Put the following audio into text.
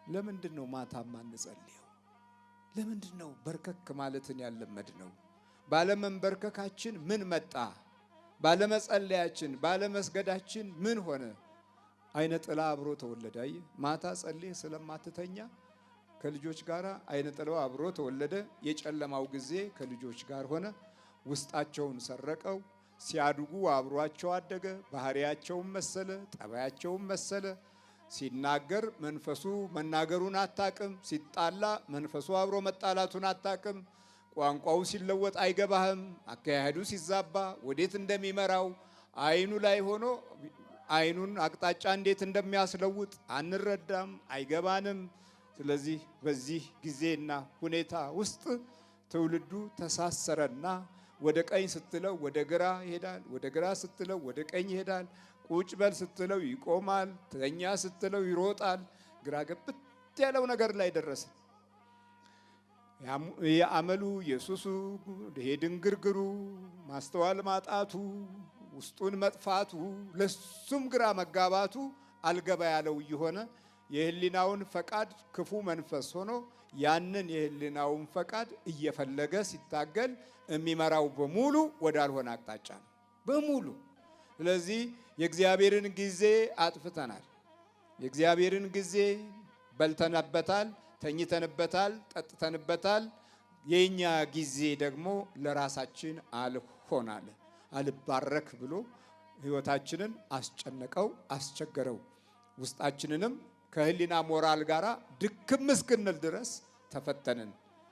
ለምንድነው ማታማ እንጸልየው? ለምንድነው በርከክ ማለትን ያለመድነው? ባለመንበርከካችን ምን መጣ? ባለመጸለያችን ባለመስገዳችን ምን ሆነ? አይነ ጥላ አብሮ ተወለደ። ማታ ጸልይ ስለማትተኛ ከልጆች ጋር አይነ ጥላው አብሮ ተወለደ። የጨለማው ጊዜ ከልጆች ጋር ሆነ። ውስጣቸውን ሰረቀው። ሲያድጉ አብሯቸው አደገ። ባህሪያቸውን መሰለ፣ ጠባያቸውን መሰለ። ሲናገር መንፈሱ መናገሩን አታቅም። ሲጣላ መንፈሱ አብሮ መጣላቱን አታቅም። ቋንቋው ሲለወጥ አይገባህም። አካሄዱ ሲዛባ ወዴት እንደሚመራው አይኑ ላይ ሆኖ አይኑን አቅጣጫ እንዴት እንደሚያስለውጥ አንረዳም፣ አይገባንም። ስለዚህ በዚህ ጊዜና ሁኔታ ውስጥ ትውልዱ ተሳሰረና ወደ ቀኝ ስትለው ወደ ግራ ይሄዳል፣ ወደ ግራ ስትለው ወደ ቀኝ ይሄዳል። ቁጭ በል ስትለው ይቆማል፣ ተኛ ስትለው ይሮጣል። ግራ ገብት ያለው ነገር ላይ ደረሰ። የአመሉ የሱሱ የድንግርግሩ ማስተዋል ማጣቱ ውስጡን መጥፋቱ ለሱም ግራ መጋባቱ አልገባ ያለው እየሆነ የህሊናውን ፈቃድ ክፉ መንፈስ ሆኖ ያንን የህሊናውን ፈቃድ እየፈለገ ሲታገል የሚመራው በሙሉ ወዳልሆነ አቅጣጫ ነው በሙሉ። ስለዚህ የእግዚአብሔርን ጊዜ አጥፍተናል። የእግዚአብሔርን ጊዜ በልተንበታል፣ ተኝተንበታል፣ ጠጥተንበታል። የኛ ጊዜ ደግሞ ለራሳችን አልሆናል። አልባረክ ብሎ ህይወታችንን አስጨነቀው፣ አስቸገረው። ውስጣችንንም ከህሊና ሞራል ጋራ ድክም እስክንል ድረስ ተፈተንን።